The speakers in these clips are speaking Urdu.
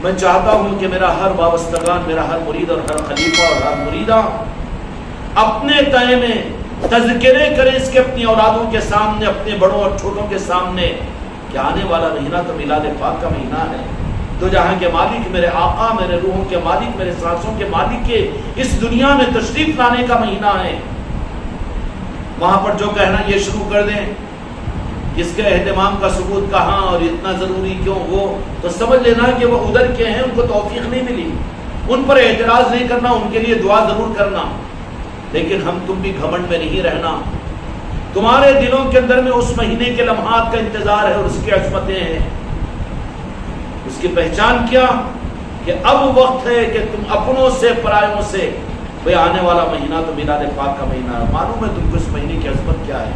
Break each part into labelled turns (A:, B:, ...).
A: میں چاہتا ہوں کہ میرا ہر وابستگان، میرا ہر مرید اور ہر خلیفہ اور ہر مریدہ اپنے تئیں میں تذکرے کرے اس کے اپنی اولادوں کے سامنے، اپنے بڑوں اور چھوٹوں کے سامنے کہ آنے والا مہینہ تو میلاد پاک کا مہینہ ہے۔ تو جہاں کے مالک، میرے آقا، میرے روحوں کے مالک، میرے سانسوں کے مالک کے اس دنیا میں تشریف لانے کا مہینہ ہے۔ وہاں پر جو کہنا یہ شروع کر دیں اس کے اہتمام کا ثبوت کہاں اور اتنا ضروری کیوں، وہ تو سمجھ لینا کہ وہ ادھر کے ہیں، ان کو توفیق نہیں ملی، ان پر اعتراض نہیں کرنا، ان کے لیے دعا ضرور کرنا، لیکن ہم تم بھی گھمنڈ میں نہیں رہنا۔ تمہارے دلوں کے اندر میں اس مہینے کے لمحات کا انتظار ہے اور اس کی عظمتیں ہیں۔ اس کی پہچان کیا کہ اب وقت ہے کہ تم اپنوں سے پرایوں سے، بھئی آنے والا مہینہ تو میلاد پاک کا مہینہ ہے، معلوم ہے تم کو اس مہینے کی عظمت کیا ہے،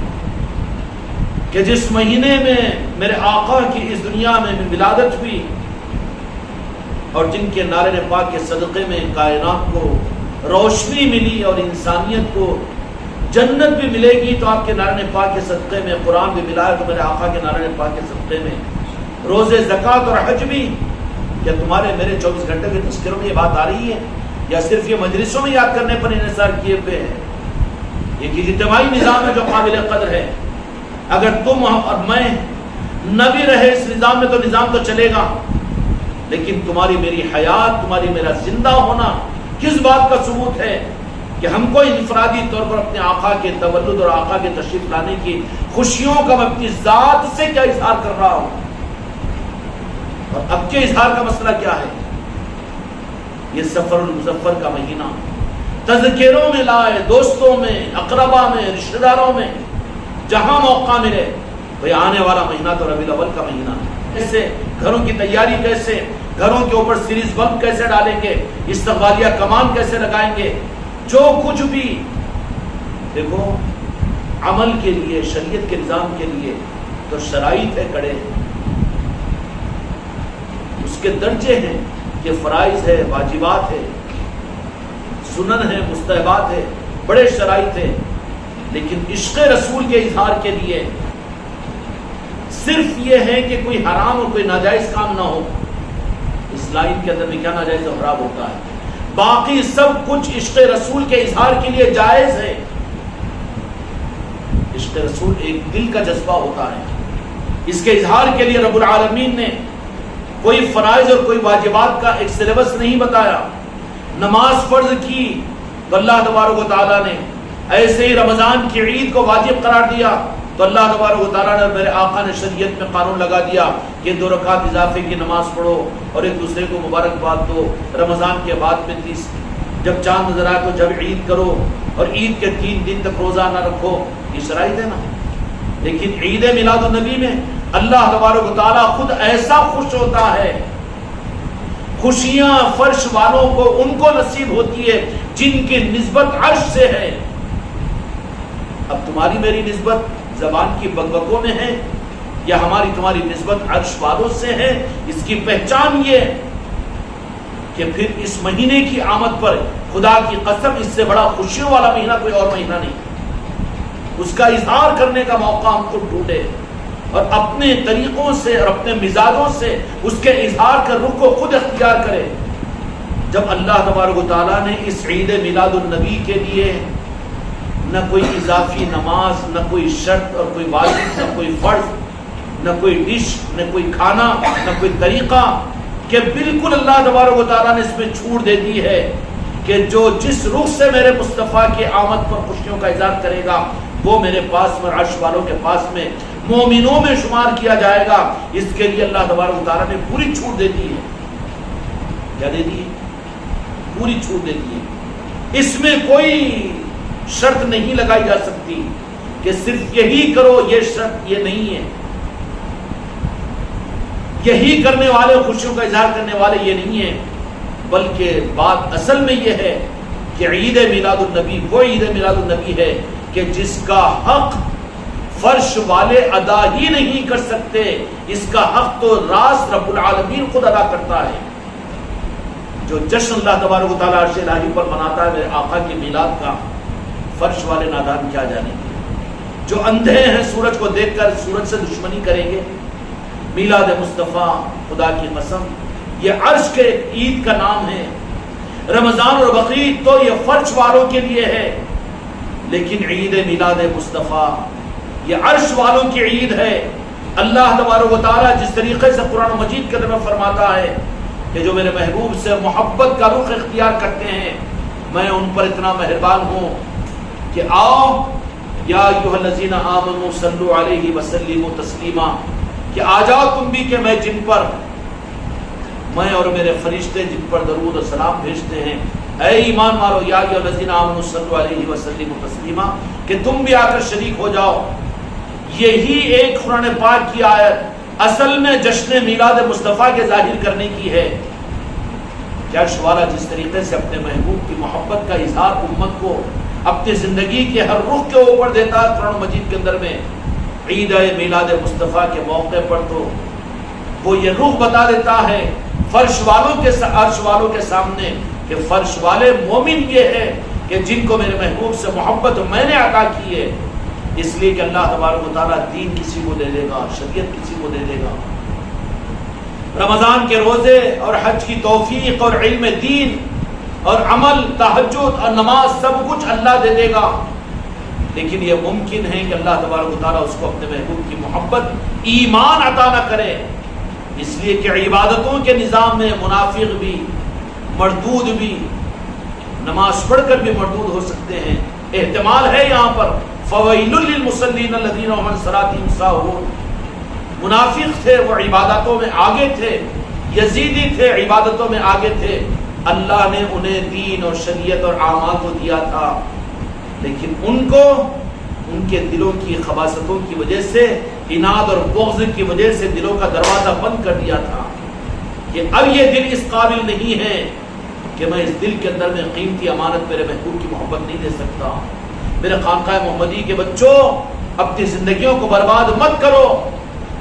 A: کہ جس مہینے میں میرے آقا کی اس دنیا میں ولادت ہوئی اور جن کے نعرے پاک کے صدقے میں کائنات کو روشنی ملی اور انسانیت کو جنت بھی ملے گی، تو آپ کے نعرے پاک کے صدقے میں قرآن بھی ملا ہے، تو میرے آقا کے نعرے پاک کے صدقے میں روزے زکوٰۃ اور حج بھی۔ کیا تمہارے میرے 24 گھنٹے کے تذکروں میں یہ بات آ رہی ہے یا صرف یہ مجلسوں میں یاد کرنے پر انحصار کیے ہوئے ہیں؟ ایک اجتماعی نظام ہے جو قابل قدر ہے۔ اگر تم اور میں نہ بھی رہے اس نظام میں تو نظام تو چلے گا، لیکن تمہاری میری حیات، تمہاری میرا زندہ ہونا کس بات کا ثبوت ہے کہ ہم کو انفرادی طور پر اپنے آقا کے تولد اور آقا کے تشریف لانے کی خوشیوں کا میں اپنی ذات سے کیا اظہار کر رہا ہوں، اور اب کے اظہار کا مسئلہ کیا ہے؟ یہ سفر المظفر کا مہینہ تذکروں میں لائے، دوستوں میں، اقربا میں، رشتہ داروں میں، جہاں موقع ملے، بھئی آنے والا مہینہ تو ربیع الاول کا مہینہ ہے۔ کیسے گھروں کی تیاری، کیسے گھروں کے اوپر سیریز بلب کیسے ڈالیں گے، استقبالیہ کمان کیسے لگائیں گے، جو کچھ بھی دیکھو عمل کے لیے، شریعت کے نظام کے لیے تو شرائط ہے، کڑے ہیں، اس کے درجے ہیں کہ فرائض ہے، واجبات ہے، سنن ہے، مستحبات ہے، بڑے شرائط ہیں، لیکن عشق رسول کے اظہار کے لیے صرف یہ ہے کہ کوئی حرام اور کوئی ناجائز کام نہ ہو۔ اس لائن کے اندر میں کیا ناجائز اور حرام ہوتا ہے؟ باقی سب کچھ عشق رسول کے اظہار کے لیے جائز ہے۔ عشق رسول ایک دل کا جذبہ ہوتا ہے، اس کے اظہار کے لیے رب العالمین نے کوئی فرائض اور کوئی واجبات کا ایک سلیبس نہیں بتایا۔ نماز فرض کی تو اللہ تبارک و تعالیٰ نے، ایسے ہی رمضان کی عید کو واجب قرار دیا تو اللہ تبارک و تعالیٰ نے، میرے آقا نے شریعت میں قانون لگا دیا کہ 2 رکعت اضافے کی نماز پڑھو اور ایک دوسرے کو مبارکباد دو۔ رمضان کے بعد میں جب چاند نظر آئے تو جب عید کرو، اور عید کے 3 دن تک روزہ نہ رکھو، یہ شرائط ہے نا۔ لیکن عید میلاد النبی میں اللہ تبارک و تعالیٰ خود ایسا خوش ہوتا ہے، خوشیاں فرش والوں کو ان کو نصیب ہوتی ہے جن کی نسبت عرش سے ہے۔ اب تمہاری میری نسبت زبان کی بکبکوں میں ہے یا ہماری تمہاری نسبت عرش والوں سے ہے؟ اس کی پہچان یہ کہ پھر اس مہینے کی آمد پر خدا کی قسم اس سے بڑا خوشیوں والا مہینہ کوئی اور مہینہ نہیں۔ اس کا اظہار کرنے کا موقع ہم کو ڈھونڈے اور اپنے طریقوں سے اور اپنے مزاجوں سے اس کے اظہار کا رخ کو خود اختیار کرے۔ جب اللہ تبارک و تعالیٰ نے اس عید میلاد النبی کے لیے نہ کوئی اضافی نماز، نہ کوئی شرط اور کوئی واجب، نہ کوئی فرض، نہ کوئی ڈش، نہ کوئی کھانا، نہ کوئی طریقہ، کہ بالکل اللہ تبارک و تعالیٰ نے اس میں چھوٹ دے دی ہے کہ جو جس رخ سے میرے مصطفیٰ کی آمد پر خوشیوں کا اظہار کرے گا وہ میرے پاس میں، عرش والوں کے پاس میں، مومنوں میں شمار کیا جائے گا۔ اس کے لیے اللہ تبارک و تعالیٰ نے پوری چھوٹ دے دی ہے۔ کیا دے دی ہے؟ پوری چھوٹ دے دی ہے۔ اس میں کوئی شرط نہیں لگائی جا سکتی کہ صرف یہی کرو، یہ شرط یہ نہیں ہے، یہی کرنے والے، خوشیوں کا اظہار کرنے والے یہ نہیں ہے، بلکہ بات اصل میں یہ ہے کہ عید میلاد النبی وہ عید میلاد النبی ہے کہ جس کا حق فرش والے ادا ہی نہیں کر سکتے، اس کا حق تو راست رب العالمین خود ادا کرتا ہے۔ جو جشن اللہ تبارک و تعالیٰ عرش الہی پر مناتا ہے میرے آقا کے میلاد کا، فرش والے نادان کیا جانیں گے۔ جو اندھے ہیں سورج کو دیکھ کر سورج سے دشمنی کریں گے، میلاد مصطفیٰ خدا کی قسم یہ عرش کے عید کا نام ہے. رمضان اور بقرعید تو یہ فرش والوں کے لیے ہے، لیکن عید میلاد مصطفیٰ یہ عرش والوں کی عید ہے. اللہ تبارک و تعالیٰ جس طریقے سے قرآن مجید کے اندر میں فرماتا ہے کہ جو میرے محبوب سے محبت کا رخ اختیار کرتے ہیں میں ان پر اتنا مہربان ہوں کہ آؤ یا ایھا الذین آمنوا صلوا علیہ وسلموا تسلیما، کہ آ جاؤ تم بھی کہ میں جن پر میں اور میرے فرشتے جن پر درود و سلام بھیجتے ہیں، اے ایمان مارو یا ایھا الذین آمنوا صلوا علیہ وسلموا تسلیما، کہ تم بھی آ کر شریک ہو جاؤ. یہی ایک قرآن پاک کی آیت اصل میں جشن میلاد مصطفیٰ کے ظاہر کرنے کی ہے کہ عرش والا جس طریقے سے اپنے محبوب کی محبت کا اظہار امت کو اپنی زندگی کے ہر رخ کے اوپر دیتا ہے قرآن مجید کے اندر میں، عید میلاد مصطفیٰ کے موقع پر تو وہ یہ رخ بتا دیتا ہے فرش والوں کے عرش والوں کے سامنے کہ فرش والے مومن یہ ہے کہ جن کو میرے محبوب سے محبت میں نے عطا کی ہے. اس لیے کہ اللہ تبارک و تعالیٰ دین کسی کو دے دے گا، شریعت کسی کو دے دے گا، رمضان کے روزے اور حج کی توفیق اور علم دین اور عمل، تہجد اور نماز سب کچھ اللہ دے دے گا. لیکن یہ ممکن ہے کہ اللہ تبارک و تعالیٰ اس کو اپنے محبوب کی محبت ایمان عطا نہ کرے، اس لیے کہ عبادتوں کے نظام میں منافق بھی، مردود بھی، نماز پڑھ کر بھی مردود ہو سکتے ہیں. احتمال ہے یہاں پر فویل للمصلین الذین هم عن صلاتهم ساہون. منافق تھے، وہ عبادتوں میں آگے تھے، یزیدی تھے، عبادتوں میں آگے تھے. اللہ نے انہیں دین اور شریعت اور اعمال کو دیا تھا، لیکن ان کو ان کے دلوں کی خباثتوں کی وجہ سے، عناد اور بغض کی وجہ سے دلوں کا دروازہ بند کر دیا تھا کہ اب یہ دل اس قابل نہیں ہے کہ میں اس دل کے اندر میں قیمتی امانت میرے محبوب کی محبت نہیں دے سکتا. میرے خانقاہ محمدی کے بچوں، اپنی زندگیوں کو برباد مت کرو.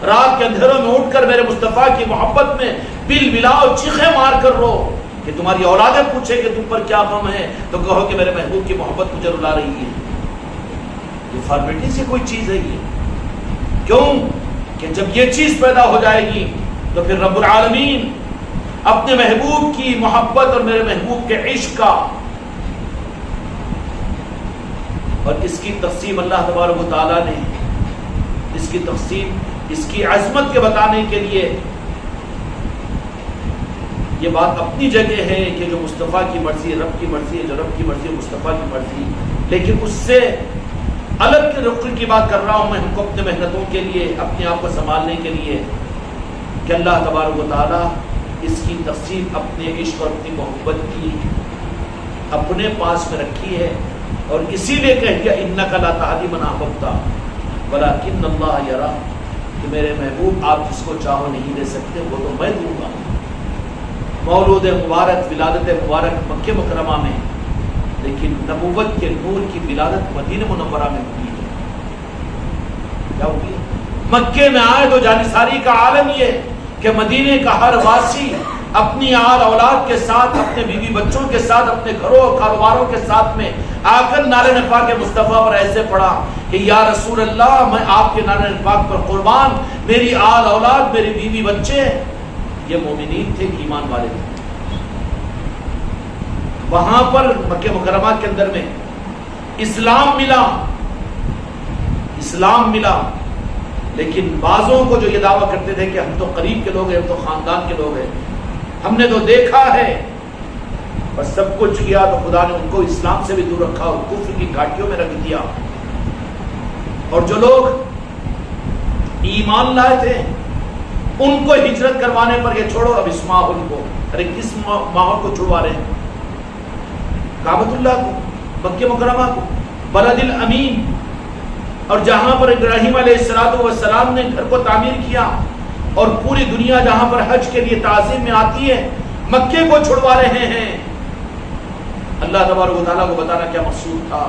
A: رات کے اندھیروں میں اٹھ کر میرے مصطفیٰ کی محبت میں بل بلاؤ، چیخیں مار کر رو کہ تمہاری اولادیں پوچھے کہ تم پر کیا غم ہے تو کہو کہ میرے محبوب کی محبت مجھے رلا رہی ہے. یہ فارمیلٹی سے کوئی چیز ہے یہ؟ کیوں کہ جب یہ چیز پیدا ہو جائے گی تو پھر رب العالمین اپنے محبوب کی محبت اور میرے محبوب کے عشق کا اور اس کی تقسیم اللہ تبارک و تعالیٰ نے اس کی تقسیم اس کی عظمت کے بتانے کے لیے یہ بات اپنی جگہ ہے کہ جو مصطفیٰ کی مرضی ہے رب کی مرضی ہے، جو رب کی مرضی ہے مصطفیٰ کی مرضی. لیکن اس سے الگ رخ کی بات کر رہا ہوں میں ہم کو اپنے محنتوں کے لیے، اپنے آپ کو سنبھالنے کے لیے کہ اللہ تبارک و تعالیٰ اس کی تقسیم اپنے عشق اور اپنی محبت کی اپنے پاس میں رکھی ہے، اور اسی لیے کہہ دیا انک لا تہدی من احببت ولکن اللہ یری، کہ میرے محبوب آپ جس کو چاہو نہیں دے سکتے، وہ تو میں دوں گا. مولود مبارک، ولادت مبارک مکہ مکرمہ میں، لیکن نبوت کے نور کی ولادت مدینہ منورہ میں ہوئی ہے. کیا ہوئی ہے؟ مکے میں آئے تو جانثاری کا عالم یہ کہ مدینے کا ہر واسی اپنی آل اولاد کے ساتھ، اپنے بیوی بچوں کے ساتھ، اپنے گھروں اور کاروباروں کے ساتھ میں آ کر نعرہ نپاک مصطفیٰ پر ایسے پڑھا کہ یا رسول اللہ میں آپ کے نعرہ نپاک پر قربان، میری آل اولاد، میری بیوی بچے. یہ مومنین تھے، ایمان والے تھے. وہاں پر مکہ مکرمہ کے اندر میں اسلام ملا، لیکن بعضوں کو جو یہ دعویٰ کرتے تھے کہ ہم تو قریب کے لوگ ہیں، ہم تو خاندان کے لوگ ہیں، ہم نے تو دیکھا ہے، اور سب کچھ کیا تو خدا نے ان کو اسلام سے بھی دور رکھا اور کفر کی گھاٹیوں میں رکھ دیا. اور جو لوگ ایمان لائے تھے ان کو ہجرت کروانے پر یہ چھوڑو اب اس ماحول کو، ارے کس ماحول کو چھڑوا رہے ہیں؟ کعبۃ اللہ کو، مکہ مکرمہ کو، بلد الامین، اور جہاں پر ابراہیم علیہ السلام نے گھر کو تعمیر کیا اور پوری دنیا جہاں پر حج کے لیے تعظیم میں آتی ہے، مکے کو چھڑوا رہے ہیں. اللہ تبارک و تعالیٰ کو بتانا کیا مقصود تھا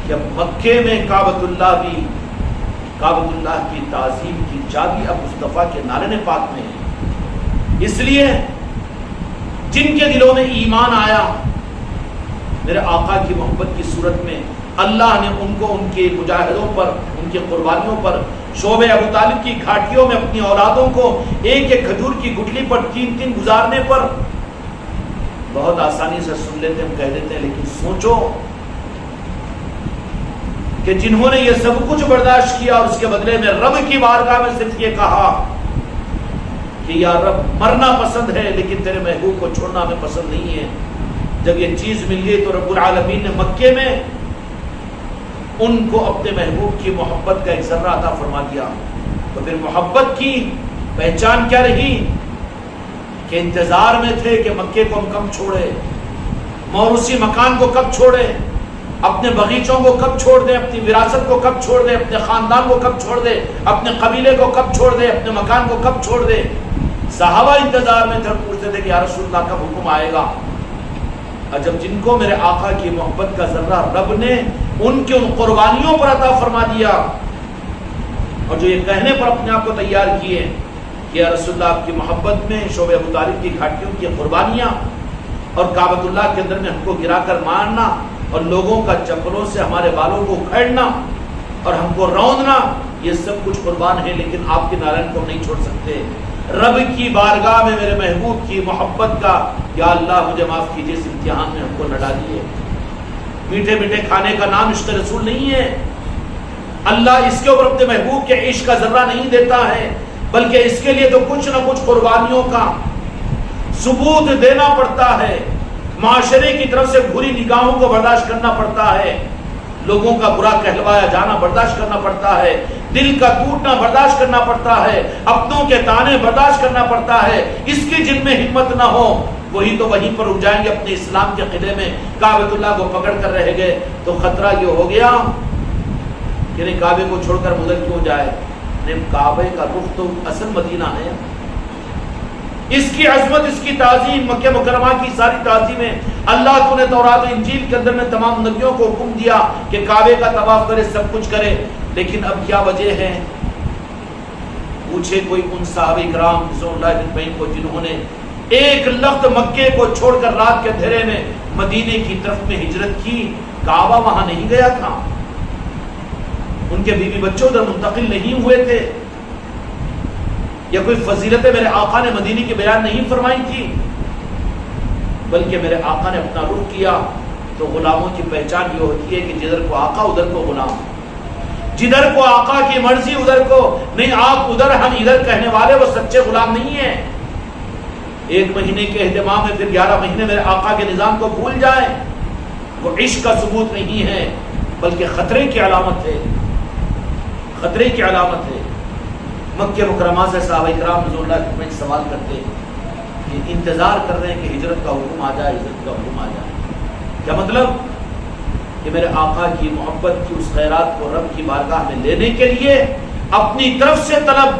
A: کہ اب مکے میں کعبۃ اللہ کی تعظیم کی چابی اب مصطفیٰ کے نعرہ پاک میں ہے. اس لیے جن کے دلوں میں ایمان آیا میرے آقا کی محبت کی صورت میں، اللہ نے ان کو ان کے مجاہدوں پر، ان کی قربانیوں پر شعب ابو طالب کی گھاٹیوں میں اپنی اولادوں کو ایک ایک کھجور کی گٹلی پر 3 گزارنے پر بہت آسانی سے سن لیتے ہم کہہ دیتے ہیں، لیکن سوچو کہ جنہوں نے یہ سب کچھ برداشت کیا اور اس کے بدلے میں رب کی بارگاہ میں صرف یہ کہا کہ یا رب مرنا پسند ہے لیکن تیرے محبوب کو چھوڑنا ہمیں پسند نہیں ہے، جب یہ چیز مل گئی تو رب العالمین نے مکے میں ان کو اپنے محبوب کی محبت کا ایک ذرہ عطا فرما دیا۔ تو پھر محبت کی پہچان کیا رہی کہ انتظار میں تھے کہ مکے کو ہم کب چھوڑے، موروثی مکان کو کب چھوڑے، اپنے باغیچوں کو کب چھوڑ دیں، اپنی وراثت کو کب چھوڑ دیں، اپنے خاندان کو کب چھوڑ دیں، اپنے قبیلے کو کب چھوڑ دیں، اپنے مکان کو کب چھوڑ دیں۔ صحابہ انتظار میں تھے، پوچھتے تھے کہ یا رسول اللہ کب حکم آئے گا۔ اور جب جن کو میرے آقا کی محبت کا ذرہ رب نے ان کے ان قربانیوں پر عطا فرما دیا، اور جو یہ کہنے پر اپنے آپ کو تیار کیے کہ یا رسول اللہ آپ کی محبت میں شعب ابو طالب کی گھاٹیوں کی قربانیاں اور کعبۃ اللہ کے اندر میں ہم کو گرا کر مارنا اور لوگوں کا چپلوں سے ہمارے بالوں کو اکھیڑنا اور ہم کو روندنا، یہ سب کچھ قربان ہے، لیکن آپ کے نارائن کو نہیں چھوڑ سکتے۔ رب کی بارگاہ میں میرے محبوب کی محبت کا یا اللہ مجھے معاف کیجیے اس امتحان میں ہم کو نہ ڈالیے۔ میٹھے میٹھے کھانے کا نام عشق رسول نہیں ہے، اللہ اس کے اوپر اپنے محبوب کے عشق کا ذرہ نہیں دیتا ہے، بلکہ اس کے لیے تو کچھ نہ کچھ قربانیوں کا ثبوت دینا پڑتا ہے، معاشرے کی طرف سے بری نگاہوں کو برداشت کرنا پڑتا ہے، لوگوں کا برا کہلوایا جانا برداشت کرنا پڑتا ہے، دل کا ٹوٹنا برداشت کرنا پڑتا ہے، اپنوں کے تانے برداشت کرنا پڑتا ہے۔ اس کی جن میں ہمت نہ ہو وہی تو وہیں پر رک جائیں گے اپنے اسلام کے قلعے میں، کعبۃ اللہ کو پکڑ کر رہ گئے۔ تو خطرہ یہ ہو گیا کہ نہیں کعبے کو چھوڑ کر مدر کیوں جائے، نہیں کعبے کا رخ تو اصل مدینہ ہے، اس کی عظمت، اس کی تعظیم، مکہ مکرمہ کی ساری تعظیمیں اللہ تو نے تورات و انجیل کے اندر میں تمام نبیوں کو حکم دیا کہ کعبے کا طواف کرے، سب کچھ کرے، لیکن اب کیا وجہ ہے؟ پوچھے کوئی ان صحابہ کرام رضوان اللہ اجمعین کو جنہوں نے ایک لخت مکے کو چھوڑ کر رات کے اندھیرے میں مدینے کی طرف میں ہجرت کی، کعبہ وہاں نہیں گیا تھا، ان کے بیوی بچوں ادھر منتقل نہیں ہوئے تھے، یا کوئی فضیلت میرے آقا نے مدینے کی بیان نہیں فرمائی تھی، بلکہ میرے آقا نے اپنا رخ کیا۔ تو غلاموں کی پہچان یہ ہوتی ہے کہ جدھر کو آقا ادھر کو غلام، جدھر کو آقا کی مرضی ادھر کو نہیں، آپ ادھر ہم ادھر کہنے والے وہ سچے غلام نہیں ہیں۔ ایک مہینے کے اہتمام میں پھر 11 مہینے میرے آقا کے نظام کو بھول جائیں، وہ عشق کا ثبوت نہیں ہے بلکہ خطرے کی علامت ہے، خطرے کی علامت ہے۔ مکہ مکرمہ سے صحابہ کرام رضوان اللہ اجمعین سوال کرتے ہیں کہ انتظار کر رہے ہیں کہ ہجرت کا حکم آ جائے، ہجرت کا حکم آ جائے، کیا مطلب کہ میرے آقا کی محبت کی اس خیرات کو رب کی بارگاہ میں لینے کے لیے اپنی طرف سے طلب،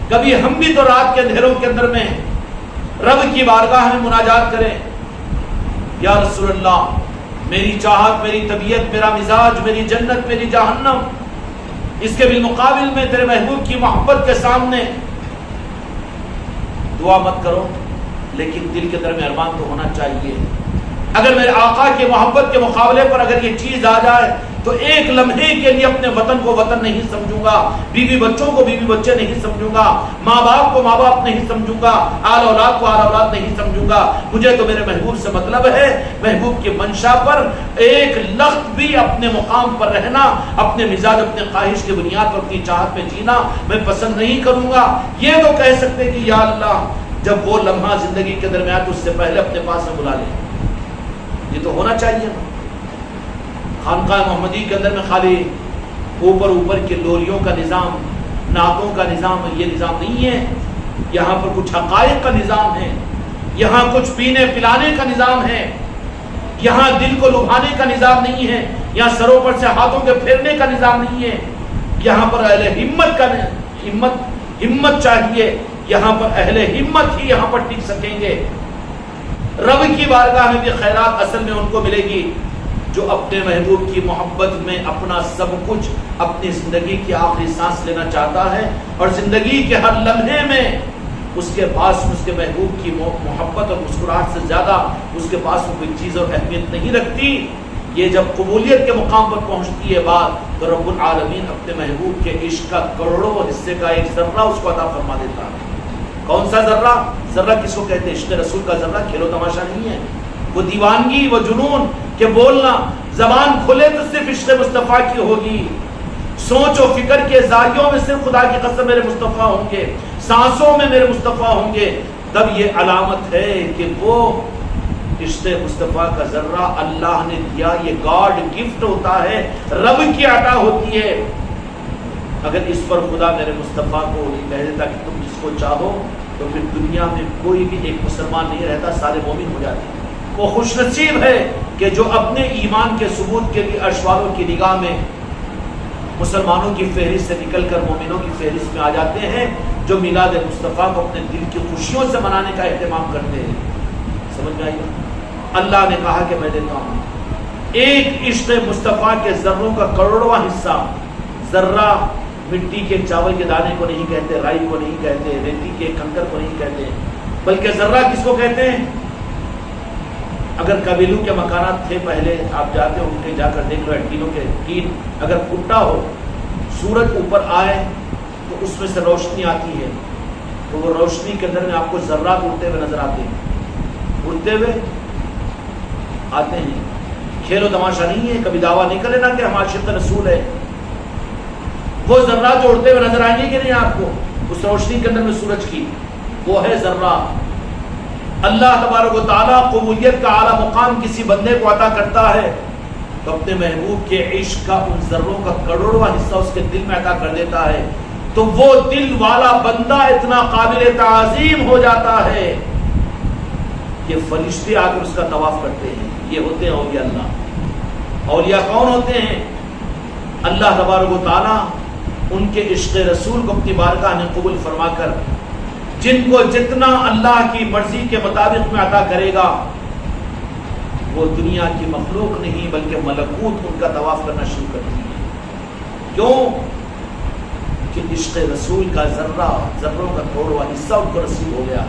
A: کبھی ہم بھی تو رات کے اندھیروں کے اندر میں رب کی بارگاہ میں مناجات کریں، یا رسول اللہ میری چاہت، میری طبیعت، میرا مزاج، میری جنت، میری جہنم، اس کے بالمقابل میں تیرے محبوب کی محبت کے سامنے دعا مت کرو، لیکن دل کے اندر میں ارمان تو ہونا چاہیے۔ اگر میرے آقا کی محبت کے مقابلے پر اگر یہ چیز آ جائے تو ایک لمحے کے لیے اپنے وطن کو وطن نہیں سمجھوں گا، بیوی بچوں کو بیوی بچے نہیں سمجھوں گا، ماں باپ کو ماں باپ نہیں سمجھوں گا، آل اولاد کو آل اولاد نہیں سمجھوں گا، مجھے تو میرے محبوب سے مطلب ہے۔ محبوب کی منشا پر ایک لخت بھی اپنے مقام پر رہنا، اپنے مزاج، اپنے خواہش کی بنیاد پر اپنی چاہت پہ جینا میں پسند نہیں کروں گا۔ یہ تو کہہ سکتے کہ یا اللہ جب وہ لمحہ زندگی کے درمیان تو اس سے پہلے اپنے پاس میں بلا لیں، یہ تو ہونا چاہیے نا۔ خانقاہ محمدی کے اندر میں خالی اوپر کے لوریوں کا نظام، نعتوں کا نظام، یہ نظام نہیں ہے، یہاں پر کچھ حقائق کا نظام ہے، یہاں کچھ پینے پلانے کا نظام ہے، یہاں دل کو لبھانے کا نظام نہیں ہے، یہاں سروں پر سے ہاتھوں کے پھیرنے کا نظام نہیں ہے، یہاں پر اہل ہمت کا ہمت چاہیے، یہاں پر اہل ہمت ہی یہاں پر ٹک سکیں گے۔ رب کی بارگاہ میں بھی خیرات اصل میں ان کو ملے گی جو اپنے محبوب کی محبت میں اپنا سب کچھ، اپنی زندگی کی آخری سانس لینا چاہتا ہے، اور زندگی کے ہر لمحے میں اس کے پاس اس کے محبوب کی محبت اور مسکراہٹ سے زیادہ اس کے پاس کوئی چیز اور اہمیت نہیں رکھتی۔ یہ جب قبولیت کے مقام پر پہنچتی ہے بات، تو رب العالمین اپنے محبوب کے عشق کا کروڑوں حصے کا ایک ذرہ اس کو عطا فرما دیتا ہے۔ کون سا ذرہ؟ ذرہ کس کو کہتے ہیں؟ عشق رسول کا ذرہ کھیلو تماشا نہیں ہے، وہ دیوانگی، وہ جنون کہ بولنا، زبان کھلے تو صرف عشق مصطفیٰ کی ہوگی، سوچ و فکر کے زاویوں میں صرف خدا کی قسم میرے مصطفیٰ ہوں گے، سانسوں میں میرے مصطفیٰ ہوں گے، تب یہ علامت ہے کہ وہ عشق مصطفیٰ کا ذرہ اللہ نے دیا، یہ گاڈ گفٹ ہوتا ہے، رب کی عطا ہوتی ہے۔ اگر اس پر خدا میرے مصطفیٰ کو کہہ دیتا کہ تم جس کو چاہو، تو پھر دنیا میں کوئی بھی ایک مسلمان نہیں رہتا، سارے مومن ہو جاتے ہیں۔ وہ خوش نصیب ہے کہ جو اپنے ایمان کے ثبوت کے لیے اشواروں کی نگاہ میں مسلمانوں کی فہرست سے نکل کر مومنوں کی فہرست میں آ جاتے ہیں، جو میلاد مصطفیٰ کو اپنے دل کی خوشیوں سے منانے کا اہتمام کرتے ہیں۔ سمجھ میں آئی؟ اللہ نے کہا کہ میں دیتا ہوں ایک عشق مصطفیٰ کے ذروں کا کروڑواں حصہ۔ ذرہ مٹی کے چاول کے دانے کو نہیں کہتے، رائی کو نہیں کہتے، ریتی کے کنکر کو نہیں کہتے، بلکہ ذرہ کس کو کہتے ہیں؟ اگر قبیلوں کے مکانات تھے پہلے، آپ جاتے ہو ان کے جا کر دیکھ لو، ٹینوں کے ٹین اگر پھٹا ہو، سورج اوپر آئے تو اس میں سے روشنی آتی ہے، تو وہ روشنی کے اندر میں آپ کو ذرات اڑتے ہوئے نظر آتے ہیں، اڑتے ہوئے آتے ہیں۔ کھیل و تماشا نہیں ہے، کبھی دعویٰ نہیں کرے نا کہ ہم عاشق رسول ہے۔ وہ ذرات جو اڑتے ہوئے نظر آئیں گے کہ نہیں آپ کو اس روشنی کے اندر میں سورج کی، وہ ہے ذرہ۔ اللہ تبارک و تعالیٰ قبولیت کا اعلیٰ مقام کسی بندے کو عطا کرتا ہے تو اپنے محبوب کے عشق کا ان ذروں کا کروڑواں حصہ اس کے دل میں عطا کر دیتا ہے، تو وہ دل والا بندہ اتنا قابل تعظیم ہو جاتا ہے کہ فرشتے آ کر اس کا طواف کرتے ہیں۔ یہ ہوتے ہیں اولیاء اللہ۔ اولیاء کون ہوتے ہیں؟ اللہ تبارک و تعالیٰ ان کے عشق رسول کو اپنی بارگاہ میں قبول فرما کر جن کو جتنا اللہ کی مرضی کے مطابق میں عطا کرے گا، وہ دنیا کی مخلوق نہیں بلکہ ملکوت ان کا طواف کرنا شروع کرتی ہے۔ کیوں؟ کہ عشق رسول کا ذرہ، ذروں کا کروڑواں حصہ ان کو نصیب ہو گیا۔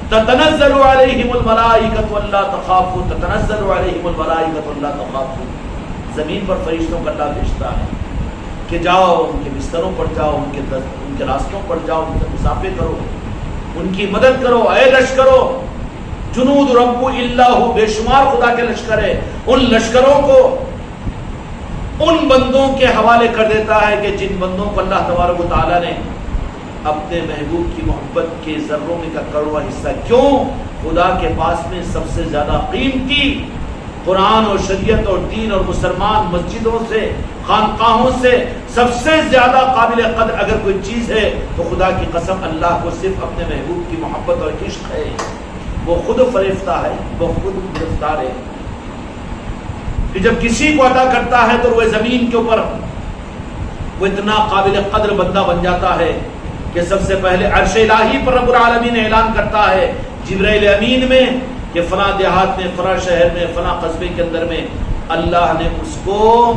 A: تتنزل علیہم الملائکۃ الا تخافوا، تتنزل علیہم الملائکۃ الا تخافوا، زمین پر فرشتوں کا اللہ بھیجتا ہے کہ جاؤ ان کے بستروں پر جاؤ، ان کے راستوں پر جاؤ، ان سے مسافے کرو، ان کی مدد کرو، اے لشکرو جنود رب اللہ، بے شمار خدا کے لشکر ہے، ان لشکروں کو ان بندوں کے حوالے کر دیتا ہے کہ جن بندوں کو اللہ تبارک و تعالیٰ نے اپنے محبوب کی محبت کے ذروں میں کا کروڑواں حصہ۔ کیوں؟ خدا کے پاس میں سب سے زیادہ قیمتی قرآن اور شریعت اور دین اور مسلمان مسجدوں سے، خانقاہوں سے سب سے زیادہ قابل قدر اگر کوئی چیز ہے تو خدا کی قسم اللہ کو صرف اپنے محبوب کی محبت اور عشق ہے۔ وہ خود فریفتہ ہے، وہ خود گرفتار ہے کہ جب کسی کو عطا کرتا ہے تو وہ زمین کے اوپر وہ اتنا قابل قدر بندہ بن جاتا ہے کہ سب سے پہلے عرش الہی پر رب العالمین اعلان کرتا ہے جبرائیل امین میں کہ فلاں دیہات میں، فلاں شہر میں، فلاں قصبے کے اندر میں اللہ نے اس کو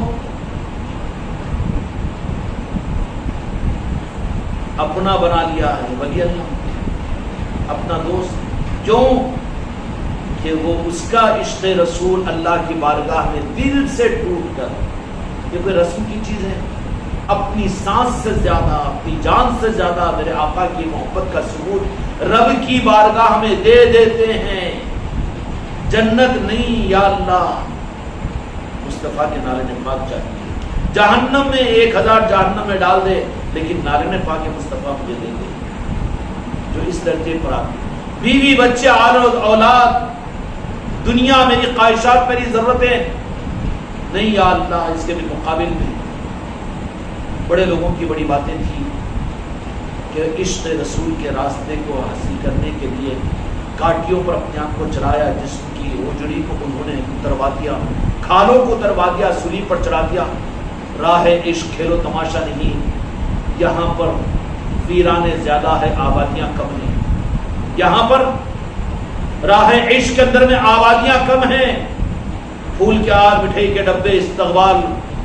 A: اپنا بنا لیا ہے، ولی اللہ، اپنا دوست۔ کیوں؟ کہ وہ اس کا عشق رسول اللہ کی بارگاہ میں دل سے ٹوٹ کر، یہ کوئی رسم کی چیز ہے، اپنی سانس سے زیادہ، اپنی جان سے زیادہ میرے آقا کی محبت کا ثبوت رب کی بارگاہ میں دے دیتے ہیں۔ جنت نہیں، یا اللہ مصطفیٰ کے نعرے پاک چاہیے، جہنم میں 1000 جہنم میں ڈال دے لیکن نعرے پاک مصطفیٰ مجھے دے دے، جو اس درجے پر آتے۔ بیوی بچے، اولاد، دنیا میری خواہشات، میری ضرورتیں نہیں، یا اللہ اس کے بھی مقابل میں بڑے لوگوں کی بڑی باتیں تھیں کہ عشق رسول کے راستے کو حاصل کرنے کے لیے کاٹیوں پر اپنے آپ کو چڑھایا، جسم کی اوجڑی کو انہوں نے اتروا دیا، کھالوں کو اتروا دیا، سولی پر چڑھا دیا۔ راہ عشق کھیل و تماشا نہیں، یہاں پر ویرانے زیادہ ہے، آبادیاں کم ہیں۔ یہاں پر راہ عشق کے اندر میں آبادیاں کم ہیں، پھول کے ہار، مٹھائی کے ڈبے، استقبال،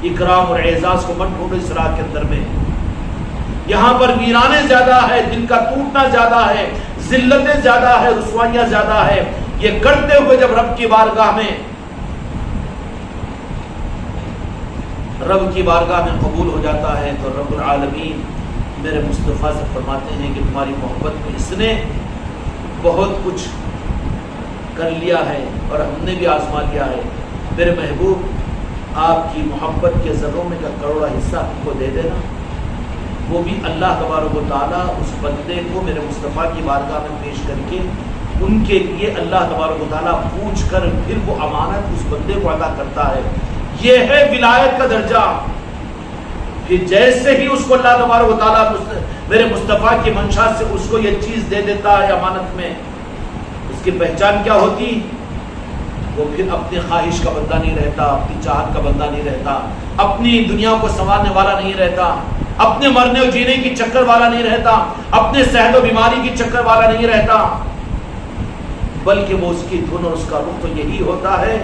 A: اکرام اور اعزاز کو مت ڈھونڈو اس راہ کے اندر میں۔ یہاں پر ویرانے زیادہ ہے، دل کا ٹوٹنا زیادہ ہے، ذلتیں زیادہ ہے، رسوائیاں زیادہ ہے۔ یہ کرتے ہوئے جب رب کی بارگاہ میں رب کی بارگاہ میں قبول ہو جاتا ہے تو رب العالمین میرے مصطفیٰ سے فرماتے ہیں کہ تمہاری محبت میں اس نے بہت کچھ کر لیا ہے اور ہم نے بھی آزما لیا ہے، میرے محبوب آپ کی محبت کے ذروں میں کا کروڑا حصہ ہم کو دے دینا۔ وہ بھی اللہ تبارک و تعالیٰ اس بندے کو میرے مصطفیٰ کی بارگاہ میں پیش کر کے ان کے لیے اللہ تبارک و تعالیٰ پوچھ کر پھر وہ امانت اس بندے کو عطا کرتا ہے۔ یہ ہے ولایت کا درجہ کہ جیسے ہی اس کو اللہ تبارک و تعالیٰ میرے مصطفیٰ کی منشا سے اس کو یہ چیز دے دیتا ہے امانت میں، اس کی پہچان کیا ہوتی؟ وہ پھر اپنی خواہش کا بندہ نہیں رہتا، اپنی چاہت کا بندہ نہیں رہتا، اپنی دنیا کو سنوارنے والا نہیں رہتا، اپنے مرنے اور جینے کی چکر والا نہیں رہتا، اپنے صحت و بیماری کی چکر والا نہیں رہتا، بلکہ وہ اس کی دھن اور اس کا رخ تو یہی ہوتا ہے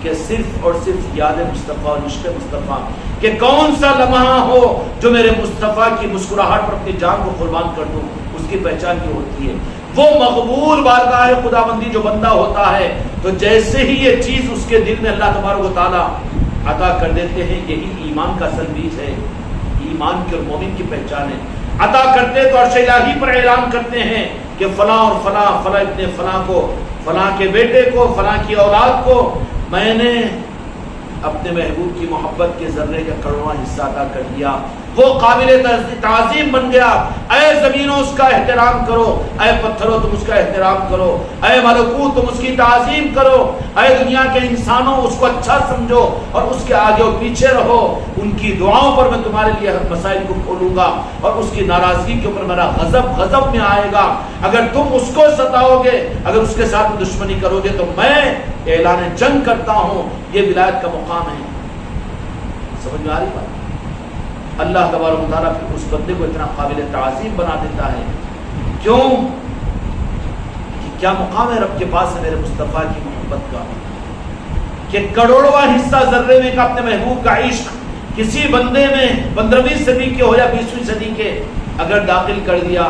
A: کہ صرف اور صرف یاد مصطفیٰ اور عشق مصطفیٰ، کہ کون سا لمحہ ہو جو میرے مصطفیٰ کی مسکراہٹ پر اپنی جان کو قربان کر دوں، اس کی پہچان کی ہوتی ہے۔ وہ مقبول بارگاہ خدا بندی جو بندہ ہوتا ہے تو جیسے ہی یہ چیز اس کے دل میں اللہ تبارک و تعالیٰ عطا کر دیتے ہیں، یہی ایمان کا اصل بیج ہے، ایمان کی اور مومن کی پہچان ہے۔ عطا کرتے تو عرش الہی پر اعلان کرتے ہیں کہ فلاں اور فلاں فلاں ابن فلاں کو، فلاں کے بیٹے کو، فلاں کی اولاد کو میں نے اپنے محبوب کی محبت کے ذرے کا کروڑواں حصہ عطا کر دیا۔ وہ قابل تعظیم بن گیا۔ اے زمینوں اس کا احترام کرو، اے پتھروں تم اس کا احترام کرو، اے ملکوت تم اس کی تعظیم کرو، اے دنیا کے انسانوں اس کو اچھا سمجھو اور اس کے آگے اور پیچھے رہو۔ ان کی دعاؤں پر میں تمہارے لیے مسائل کو کھولوں گا اور اس کی ناراضگی کے اوپر میرا غضب میں آئے گا۔ اگر تم اس کو ستاؤ گے، اگر اس کے ساتھ دشمنی کرو گے تو میں اعلان جنگ کرتا ہوں۔ یہ ولایت کا مقام ہے۔ سمجھ میں آ رہی بات؟ اللہ تبارک و تعالیٰ پھر اس بندے کو اتنا قابل تعظیم بنا دیتا ہے۔ کیوں؟ کہ کیا مقام ہے رب کے پاس ہے میرے مصطفیٰ کی محبت کا، کہ کروڑواں حصہ ذرے میں کا اپنے محبوب کا عشق کسی بندے میں 15ویں صدی کے ہو یا 20ویں صدی کے اگر داخل کر دیا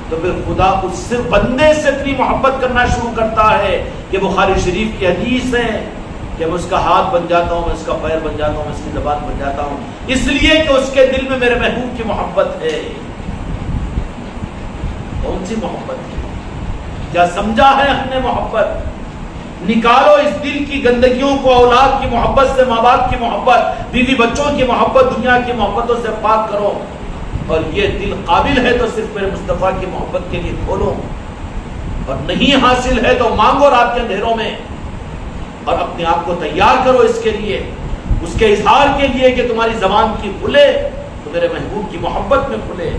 A: تو پھر خدا اس سے بندے سے اتنی محبت کرنا شروع کرتا ہے کہ بخاری شریف کی حدیث ہے کہ میں اس کا ہاتھ بن جاتا ہوں، میں اس کا پیر بن جاتا ہوں، میں اس کی زبان بن جاتا ہوں، اس لیے کہ اس کے دل میں میرے محبوب کی محبت ہے۔ کون سی محبت ہے؟ کیا سمجھا ہے ہم نے محبت؟ نکالو اس دل کی گندگیوں کو، اولاد کی محبت سے، ماں باپ کی محبت، بیوی بچوں کی محبت، دنیا کی محبتوں سے پاک کرو، اور یہ دل قابل ہے تو صرف میرے مصطفیٰ کی محبت کے لیے کھولو، اور نہیں حاصل ہے تو مانگو رات کے اندھیروں میں، اور اپنے آپ کو تیار کرو اس کے لیے، اس کے اظہار کے لیے کہ تمہاری زبان کی کھلے تو میرے محبوب کی محبت میں کھلے،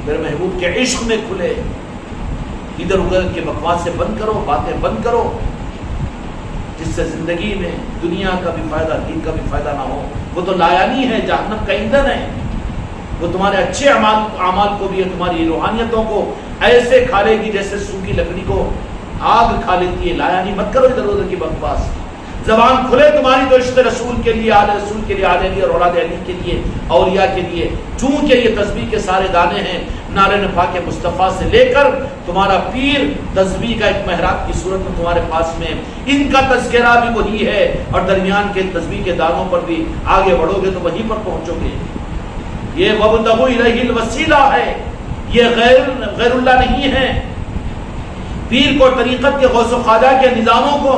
A: میرے محبوب کے عشق میں کھلے۔ ادھر ادھر کے بکواس سے بند کرو، باتیں بند کرو جس سے زندگی میں دنیا کا بھی فائدہ، دین کا بھی فائدہ نہ ہو۔ وہ تو لایانی ہے، جہنم کا ایندھن ہے، وہ تمہارے اچھے اعمال کو بھی، تمہاری روحانیتوں کو ایسے کھا لے گی جیسے سوکھی لکڑی کو آگ کھا لیتی ہے۔ لایانی مت کرو ادھر ادھر کی بکواس۔ زبان کھلے تمہاری تو عشق رسول کے لیے، آل رسول کے لیے، آل علی اور اولاد علی کے لیے، اولیاء کے لیے، چونکہ یہ تسبیح کے سارے دانے ہیں، نعرہ پاک مصطفیٰ سے لے کر تمہارا پیر تسبیح کا ایک محراب کی صورت میں تمہارے پاس میں، ان کا تذکرہ بھی وہی ہے، اور درمیان کے تسبیح کے دانوں پر بھی آگے بڑھو گے تو وہیں پر پہنچو گے۔ یہ وَابْتَغُوا إِلَيْهِ الْوَسِيلَہ ہے، یہ غیر اللہ نہیں ہے۔ پیر کو، طریقت کے، غوث و خواجہ کے نظاموں کو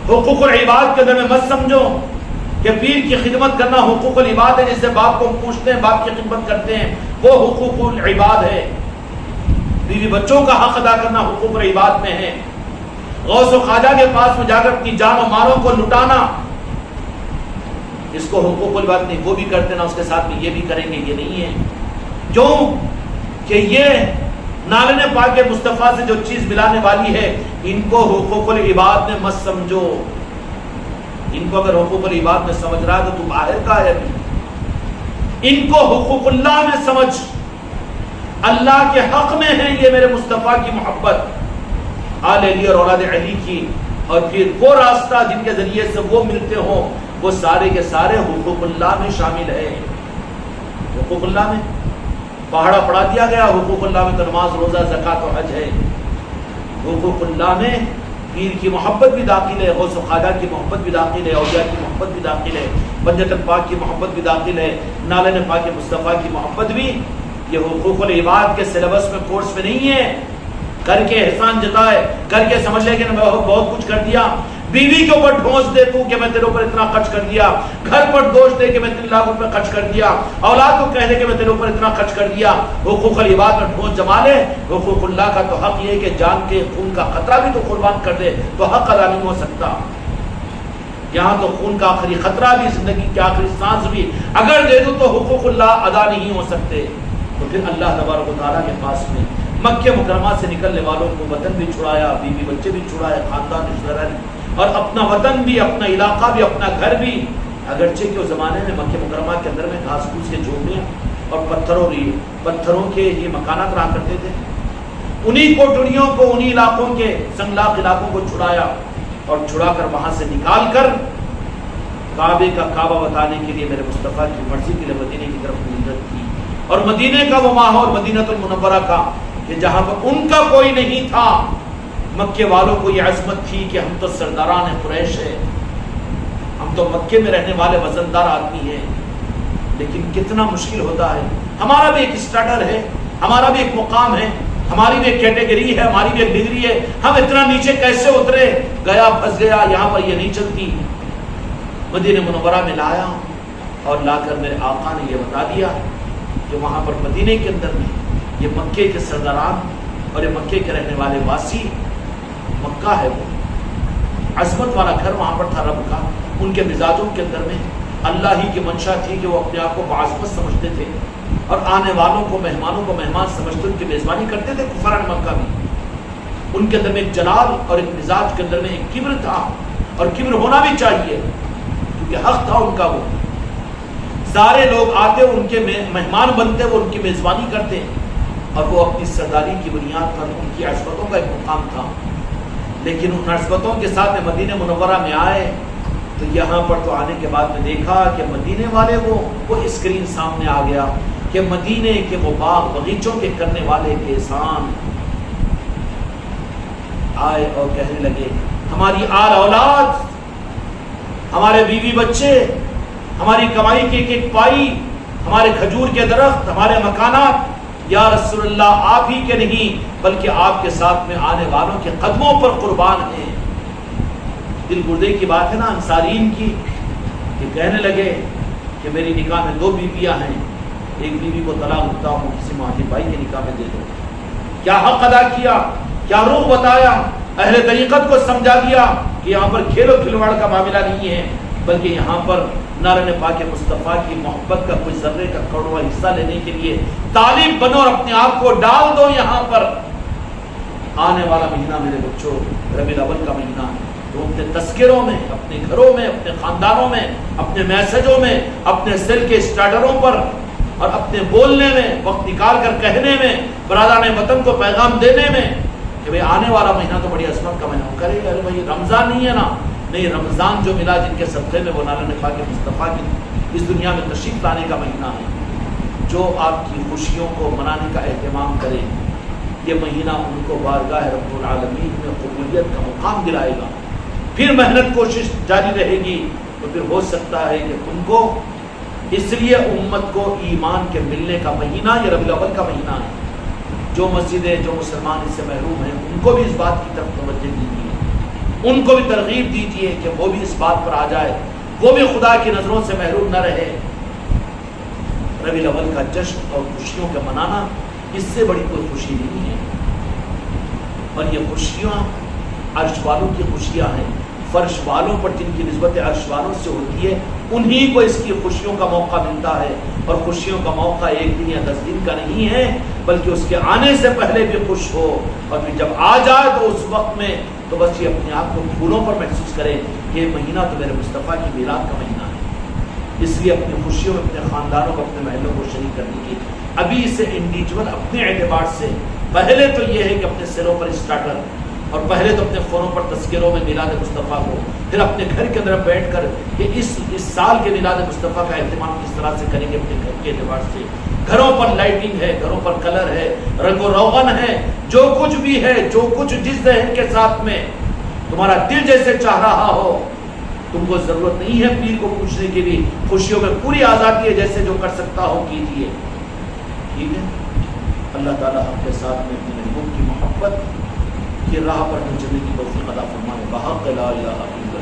A: حقوق العباد کے اندر میں مت سمجھو کہ پیر کی خدمت کرنا حقوق العباد ہے، جسے باپ کو پوچھتے ہیں، باپ کی خدمت کرتے ہیں، وہ حقوق العباد ہے۔ بیوی بچوں کا حق ادا کرنا حقوق العباد میں ہے۔ غوث و خواجہ کے پاس میں جا کر اپنی جان و مالوں کو لٹانا، اس کو حقوق العباد نہیں، وہ بھی کرتے نا، اس کے ساتھ میں یہ بھی کریں گے، یہ نہیں ہے۔ کیوں کہ یہ نالے پاک مصطفیٰ سے جو چیز ملانے والی ہے، ان کو حقوق العباد میں مت سمجھو۔ ان کو اگر حقوق العباد میں سمجھ رہا ہے تو تم باہر کا ہے۔ ان کو حقوق اللہ میں سمجھ، اللہ کے حق میں ہے یہ میرے مصطفیٰ کی محبت، آل علی اور اولاد علی کی، اور پھر وہ راستہ جن کے ذریعے سے وہ ملتے ہوں، وہ سارے کے سارے حقوق اللہ میں شامل ہے۔ حقوق اللہ میں پہاڑا پڑھا دیا گیا، حقوق اللہ میں تو نماز، روزہ، زکوٰۃ و حج ہے۔ حقوق اللہ میں پیر کی محبت بھی داخل ہے، غوث و خواجہ کی محبت بھی داخل ہے، اولیاء کی محبت بھی داخل ہے، بنجت پاک کی محبت بھی داخل ہے، نالن پاک مصطفیٰ کی محبت بھی۔ یہ حقوق العباد کے سلیبس میں کورس میں نہیں ہے۔ کر کے احسان جتائے، کر کے سمجھ لے کہ میں بہت کچھ کر دیا، بیوی کے اوپر ڈھونس دے تو کہ میں تیرے اوپر اتنا خرچ کر دیا، گھر پر دوش دے کہ میں 3 لاکھ روپے خرچ کر دیا، اولاد کو کہہ دے کہ میں تیرے اوپر اتنا خرچ کر دیا، حقوق العباد میں ڈھونس جما لے۔ حقوق اللہ کا تو حق یہ ہے کہ جان کے خون کا خطرہ بھی تو قربان کر دے تو حق ادا نہیں ہو سکتا۔ یہاں تو خون کا آخری خطرہ بھی، زندگی کی آخری سانس بھی اگر دے دوں تو حقوق اللہ ادا نہیں ہو سکتے۔ تو پھر اللہ تبارک و تعالیٰ کے پاس میں مکہ مکرمہ سے نکلنے والوں کو وطن بھی چھڑایا، بیوی بچے بھی چھڑائے، خاندان رشتہ دار، اور اپنا وطن بھی، اپنا علاقہ بھی، اپنا گھر بھی۔ اگرچہ کہ اس زمانے میں مکہ مکرمہ کے اندر میں گھاس پھوس کے جھونپڑیاں اور پتھروں کے یہ مکانات رہا کرتے تھے، انہی کوٹڑیوں کو، انہی علاقوں کے سنگلاخ علاقوں کو چھڑایا اور چھڑا کر وہاں سے نکال کر کعبے کا کعبہ بتانے کے لیے میرے مصطفیٰ کی مرضی کے لیے مدینے کی طرف ہجرت کی۔ اور مدینے کا وہ ماحول، مدینہ المنورہ کا، کہ جہاں پر ان کا کوئی نہیں تھا، مکے والوں کو یہ عظمت تھی کہ ہم تو سرداران قریش ہیں، ہم تو مکے میں رہنے والے وزندار آدمی ہیں۔ لیکن کتنا مشکل ہوتا ہے، ہمارا بھی ایک اسٹارٹر ہے، ہمارا بھی ایک مقام ہے، ہماری بھی ایک کیٹیگری ہے، ہماری بھی ایک ڈگری ہے، ہم اتنا نیچے کیسے اترے؟ گیا پھنس گیا، یہاں پر یہ نہیں چلتی۔ مدینہ منورہ میں لایا اور لا کر میرے آقا نے یہ بتا دیا کہ وہاں پر مدینے کے اندر میں یہ مکے کے سرداران اور یہ مکے کے رہنے والے واسی، مکہ ہے وہ عظمت والا گھر وہاں پر تھا رب کا، ان کے مزاجوں کے اندر میں اللہ ہی کی منشا تھی کہ وہ اپنے آپ کو بعظمت سمجھتے تھے اور آنے والوں کو، مہمانوں کو مہمان سمجھتے ان کی میزبانی کرتے تھے۔ کفاران مکہ بھی ان کے اندر میں ایک جلال اور ایک مزاج کے اندر میں ایک کبر تھا، اور کبر ہونا بھی چاہیے کیونکہ حق تھا ان کا۔ وہ سارے لوگ آتے، ان کے مہمان بنتے، وہ ان کی میزبانی کرتے، اور وہ اپنی سرداری کی بنیاد پر ان کی عصمتوں کا ایک مقام تھا۔ لیکن ان عصمتوں کے ساتھ میں مدینہ منورہ میں آئے تو یہاں پر تو آنے کے بعد میں دیکھا کہ مدینے والے وہ اسکرین سامنے آ گیا کہ مدینے کے وہ باغ باغیچوں کے کرنے والے کے احسان آئے اور کہنے لگے ہماری آل اولاد، ہمارے بیوی بچے، ہماری کمائی کی ایک ایک پائی، ہمارے کھجور کے درخت، ہمارے مکانات یا رسول اللہ آپ ہی کے نہیں بلکہ آپ کے ساتھ میں آنے والوں کے قدموں پر قربان ہیں۔ دل گردے کی بات ہے نا انصارین کی، کہ کہنے لگے کہ میری نکاح میں 2 بیویاں ہیں، ایک بیوی کو طلاق دیتا ہوں، کسی مہاجر بھائی کے نکاح میں دے دو۔ کیا حق ادا کیا، کیا رخ بتایا، اہل طریقت کو سمجھا دیا کہ یہاں پر کھیلو کھلواڑ کا معاملہ نہیں ہے، بلکہ یہاں پر نارن پاک مصطفیٰ کی محبت کا کوئی ذرے کا کروڑواں حصہ لینے کے لیے طالب بنو اور اپنے آپ کو ڈال دو یہاں پر۔ آنے والا مہینہ میرے بچوں ربیع الاول کا مہینہ ہے، تو اپنے تذکروں میں، اپنے گھروں میں، اپنے خاندانوں میں، اپنے میسجوں میں، اپنے سیل کے اسٹارٹروں پر اور اپنے بولنے میں وقت نکال کر کہنے میں، برادران وطن کو پیغام دینے میں کہ بھئی آنے والا مہینہ تو بڑی عظمت کا مہینہ کرے گا۔ ارے بھائی رمضان نہیں ہے نا، نہیں، رمضان جو ملا جن کے صدقے میں وہ نالن پاک مصطفیٰ کی اس دنیا میں تشریف لانے کا مہینہ ہے، جو آپ کی خوشیوں کو منانے کا اہتمام کرے، یہ مہینہ ان کو بارگاہ رب العالمین میں قبولیت کا مقام دلائے گا۔ پھر محنت کوشش جاری رہے گی تو پھر ہو سکتا ہے کہ تم کو، اس لیے امت کو ایمان کے ملنے کا مہینہ یہ ربیع الاول کا مہینہ ہے۔ جو مسجدیں، جو مسلمان اس سے محروم ہیں، ان کو بھی اس بات کی طرف توجہ دیجیے، ان کو بھی ترغیب دیجیے کہ وہ بھی اس بات پر آ جائے، وہ بھی خدا کی نظروں سے محروم نہ رہے۔ ربیع الاول کا جشن اور خوشیوں کا منانا اس سے بڑی کوئی خوشی نہیں ہے، اور یہ خوشیاں عرش والوں کی خوشیاں ہیں۔ فرش والوں پر جن کی نسبت عرش والوں سے ہوتی ہے انہی کو اس کی خوشیوں کا موقع ملتا ہے، اور خوشیوں کا موقع 1 دن یا 10 دن کا نہیں ہے بلکہ اس کے آنے سے پہلے بھی خوش ہو، اور پھر جب آ جائے تو اس وقت میں تو بس یہ اپنے آپ کو پھولوں پر محسوس کرے کہ یہ مہینہ تو میرے مصطفیٰ کی میلاد کا مہینہ ہے۔ اس لیے اپنی خوشیوں میں اپنے خاندانوں کو، اپنے محلوں کو شریک کرنے کی ابھی سے انڈیویجول اپنے اعتبار سے پہلے تو یہ ہے کہ اپنے سروں پر اسٹارٹر، اور پہلے تو اپنے فونوں پر تذکروں میں میلاد مصطفیٰ کو، پھر اپنے گھر کے اندر بیٹھ کر کہ اس سال کے میلاد مصطفیٰ کا اہتمام کس طرح سے کریں گے اپنے گھر کے اعتبار سے۔ گھروں پر لائٹنگ ہے، گھروں پر کلر ہے، رنگ و روغن ہے، جو کچھ بھی ہے، جو کچھ جس ذہن کے ساتھ میں تمہارا دل جیسے چاہ رہا ہو، تم کو ضرورت نہیں ہے پیر کو پوچھنے کی بھی، خوشیوں میں پوری آزادی ہے، جیسے جو کر سکتا ہو کیجیے، ٹھیک ہے۔ اللہ تعالیٰ ہم کے ساتھ میں اپنے محبوب کی محبت کی راہ پر ہمیں چلنے کی توفیق عطا فرمائے، بحق لا الہ الا